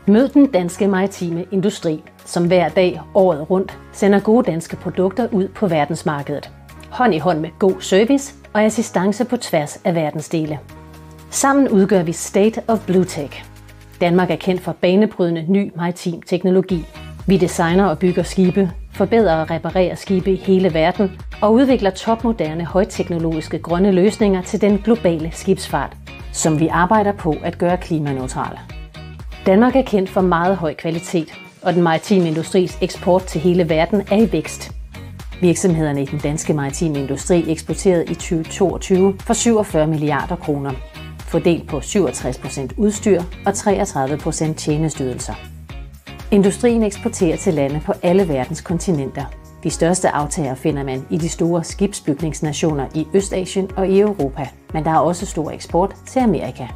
Mød den danske maritime industri, som hver dag året rundt sender gode danske produkter ud på verdensmarkedet. Hånd i hånd med god service og assistance på tværs af verdensdele. Sammen udgør vi State of Blue Tech. Danmark er kendt for banebrydende ny maritim teknologi. Vi designer og bygger skibe, forbedrer og reparerer skibe i hele verden og udvikler topmoderne højteknologiske grønne løsninger til den globale skibsfart, som vi arbejder på at gøre klimaneutral. Danmark er kendt for meget høj kvalitet, og den maritime industris eksport til hele verden er i vækst. Virksomhederne i den danske maritime industri eksporterede i 2022 for 47 milliarder kroner, fordelt på 67% udstyr og 33% tjenesteydelser. Industrien eksporterer til lande på alle verdens kontinenter. De største aftagere finder man i de store skibsbygningsnationer i Østasien og i Europa, men der er også stor eksport til Amerika.